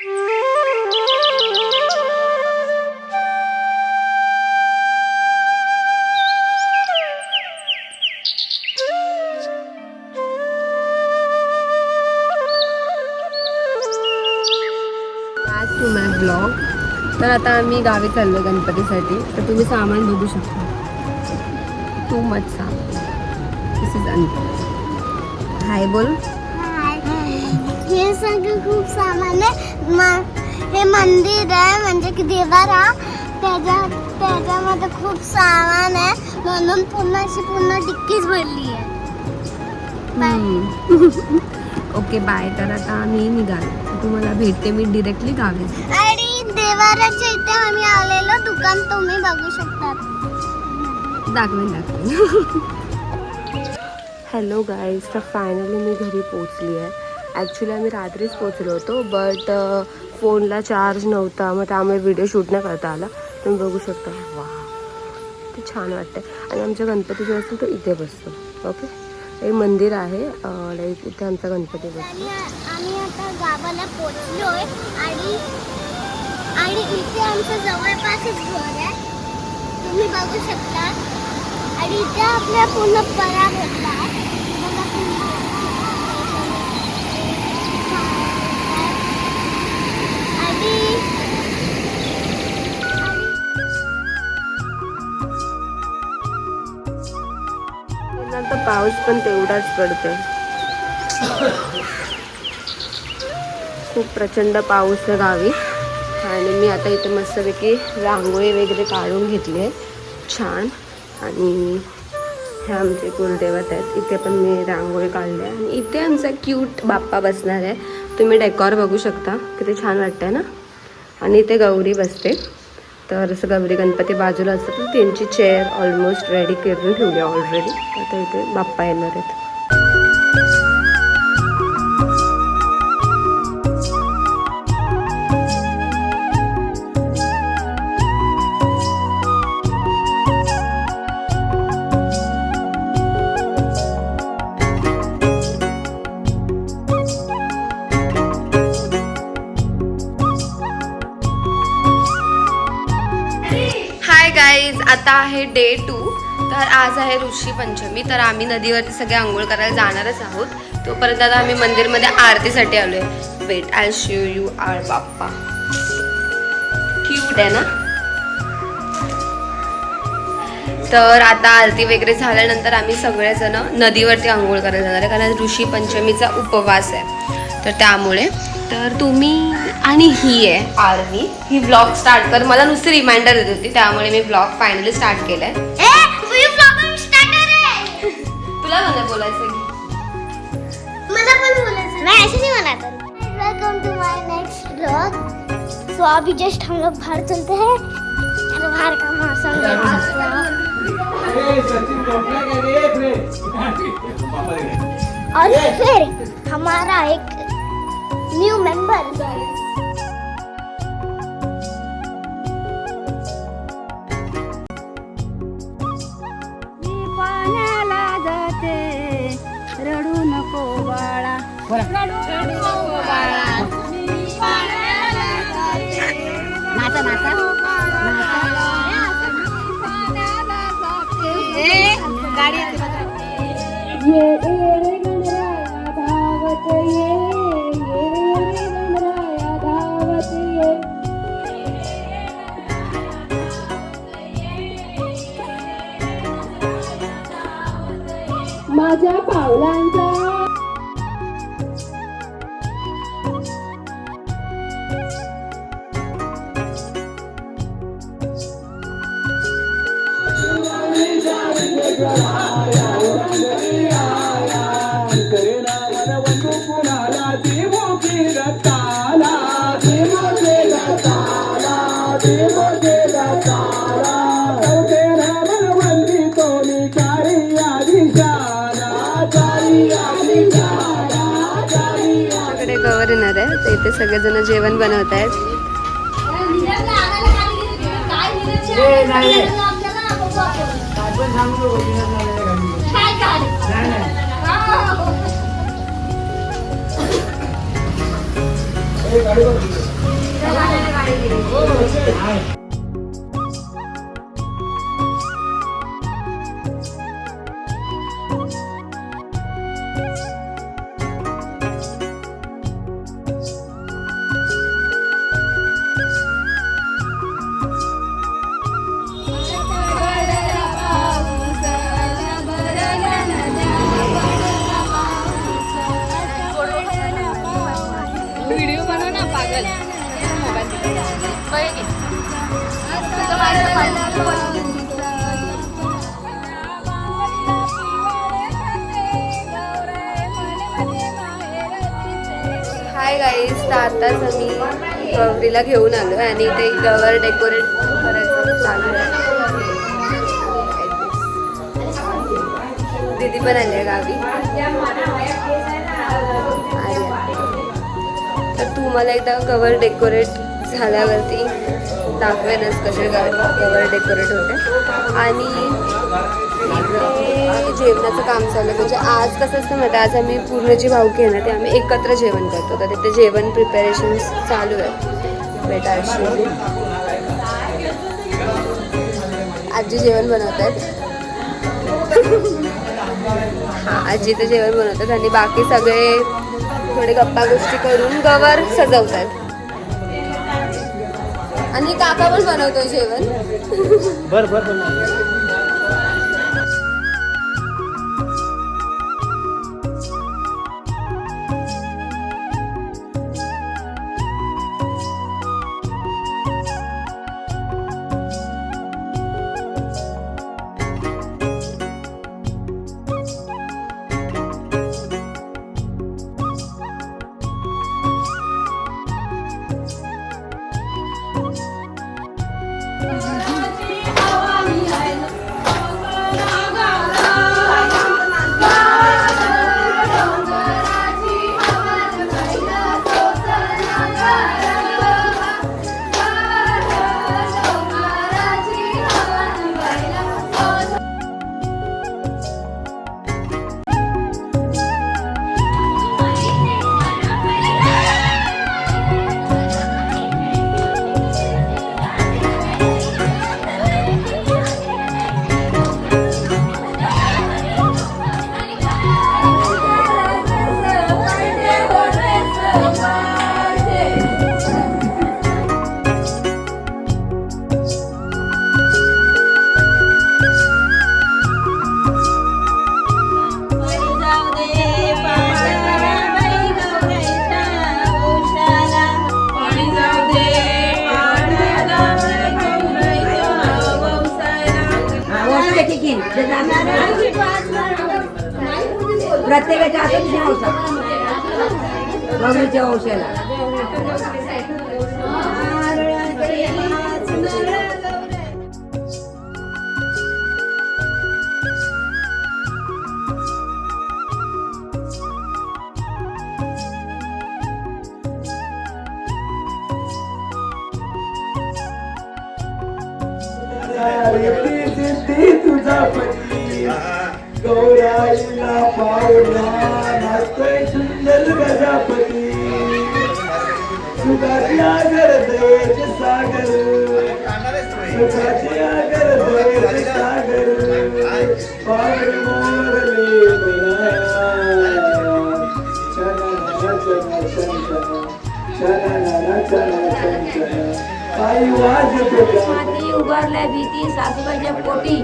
Blog. तर आता आम्ही गावी चाललो गणपतीसाठी. तर तुम्ही सामान बघू शकता. टू मच सामान. दिस इज अंतर. हाय बोल. हे सगळं खूप सामान आहे. हे मंदिर आहे म्हणजे की देवारा. त्याच्यामध्ये खूप सामान आहे म्हणून पूर्ण डिक्कीच भरली आहे. Okay bye. तर आता आम्ही निघालो. तुम्हाला भेटते मी डिरेक्टली गावी. आणि देवाराच्या इथे आम्ही आलेलो दुकान तुम्ही बघू शकता. दाखवेन. Hello guys. तर फायनली मी घरी पोचली आहे. ॲक्च्युली आम्ही रात्रीच पोचलो होतो बट फोनला चार्ज नव्हता मग त्यामुळे व्हिडिओ शूट नाही करता आला. तुम्ही बघू शकता. वा ते छान वाटतं. आणि आमच्या गणपती जो असतो तो इथे बसतो. ओके हे मंदिर आहे लाईक इथे आमचा गणपती बसतो. आम्ही आता गावाला पोचलोय आणि इथे आमचं जवळपासच घर आहे तुम्ही बघू शकता. आणि इथे आपल्या पूर्ण परा भेटला आहे. आता पाऊस पण तेवढाच पडतोय. खूप प्रचंड पाऊस आहे गावी. आणि मी आता इथे मस्तपैकी रांगोळी वगैरे काढून घेतली आहे छान. आणि हे आमचे कुलदेवत आहेत. इथे पण मी रांगोळी काढली आहे. आणि इथे आमचा क्यूट बाप्पा बसणार आहे. तुम्ही डेकॉर बघू शकता किती छान वाटतंय ना. आणि इथे गौरी बसते. तर असं गौरी गणपती बाजूला असतं पण त्यांची चेअर ऑलमोस्ट रेडी करून ठेवली ऑलरेडी. आता इथे बाप्पा येणार आहेत. गाईज आता आहे डे 2. तर आज आहे ऋषी पंचमी. तर आम्ही नदीवरती सगळे आंघोळ करायला जाणारच आहोत. तोपर्यंत आता आम्ही मंदिरमध्ये आरतीसाठी आलोय. Wait I show you our Bappa. Cute आहे ना. तर आता आरती वगैरे झाल्यानंतर आम्ही सगळेजण नदीवरती आंघोळ करायला जाणार आहे कारण ऋषी पंचमीचा उपवास आहे. तर त्यामुळे तर तुम्ही आणि ही आहे आरवी. ही व्लॉग स्टार्ट कर. मला नुसती रिमाइंडर देत होती त्यामुळे मी व्लॉग फायनली स्टार्ट केलाय. तुला मला बोलायचं की मला पण बोलायचं मैं ऐसे नहीं मना करूं. Welcome to my next vlog. So अभी जस्ट हम लोग बाहर चलते हैं और बाहर का मौसम और फिर हमारा एक न्यू मेंबर पाण्याला जाते रडू नको बाळा. नाचा नाचा माझ्या पावलांचा गवर येणार आहे. तर इथे सगळेजण जेवण बनवत आहेत. व्हिडिओ बनव ना पागल. हाय गाईज, तर आताच आम्ही गौरीला घेऊन आलो आणि ते गवर डेकोरेट करायचं चालू आहे. दीदी पण आली आहे गावी. तर तू मला एकदा गवर डेकोरेट झाल्यावरती दाखवेनच कसे गवर डेकोरेट होते. आणि इथे जेवणाचं काम चालू आहे. म्हणजे आज कसं असतं माहिती, आज आम्ही पूर्ण जी भावकी आहे ना ते आम्ही एकत्र जेवण करतो. तर तिथे जेवण प्रिपरेशन चालू आहे. बेटाशी आजी जेवण बनवत आहेत. हां, आजी तर जेवण बनवतात आणि बाकी सगळे थोडे गप्पा गोष्टी करून गवर सजवतात. आणि काका पण बनवतोय जेवण. प्रत्येकाच्या हातात गौरीच्या औषधाला तुझा पती गौराईला पावला नाचतोय सुंदर गजापती सुखाच्या गरजेचे सागर सुखाच्या गरजेचे सागर पावर मोरले माती उभारल्या भीती सासूबाईच्या पोटी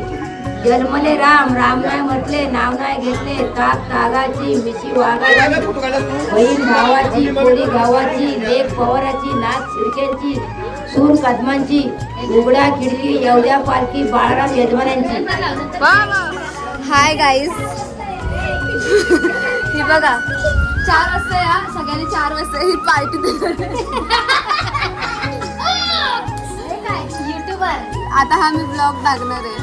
जन्मले राम राम नाही म्हटले नाव नाही घेतले ताक तागाची मिशी वाघाची बहीण भावाची पोरी गावाची लेक पवाराची नाच शिर्क्यांची सूर कदमांची उघड्या खिडकी एवढ्या पालखी बाळराम यजमानांची. हाय गाईज, ही बघा 4 वाजता या सगळ्यांनी 4 वाजता ही पार्टी देणार. आता हा मी ब्लॉग टाकणार आहे.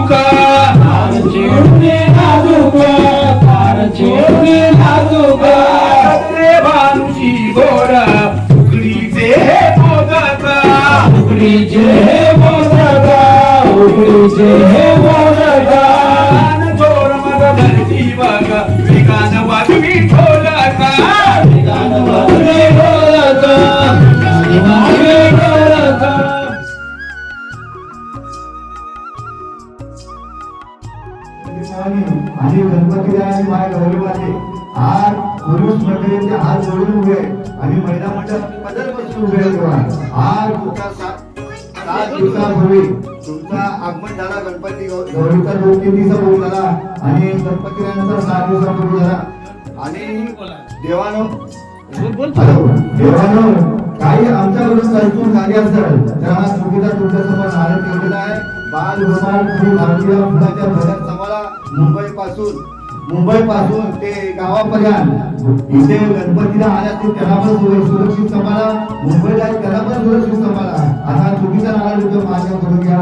नाजुका तार छेडणे नाजुका तार छेडणे नाजुका सत्रे भानुची गोरा उकडीचे मोदका उकडीचे मोदका उकडीचे मोदका जोर मग धरती बघा वेगान वाजवी ढोलका वेगान वाजवी ढोलका वाजवी ढोलका आणि गणपती आणि माय गौरवाचे आज पुरुष मंडळींचे हात जोडून उभे आणि महिला मंडळ पदरपासून उभे आहेत. आज तुमचा 7 दिवसापूर्वी तुमचा आगमन झाला. गणपती गौरीचा 2-3 दिवसापूर्वी झाला आणि गणपतीनंतर 7 दिवसापूर्वी झाला. आणि देवानो काही आमच्याकडून चुकी झाली असेल तर हा चुकीचा तुमच्यासमोर नारळ ठेवलेला आहे. बाल गोपाल तुम्ही भारतीय फुलाच्या भजन समाला मुंबईपासून ते गावापर्यंत इथे गणपतीला आल्या ते त्याला पण सुरक्षित सांभाळा. मुंबईला त्याला पण सुरक्षित सांभाळा. आता चुकीचा नारळ माझ्याकडून घ्या.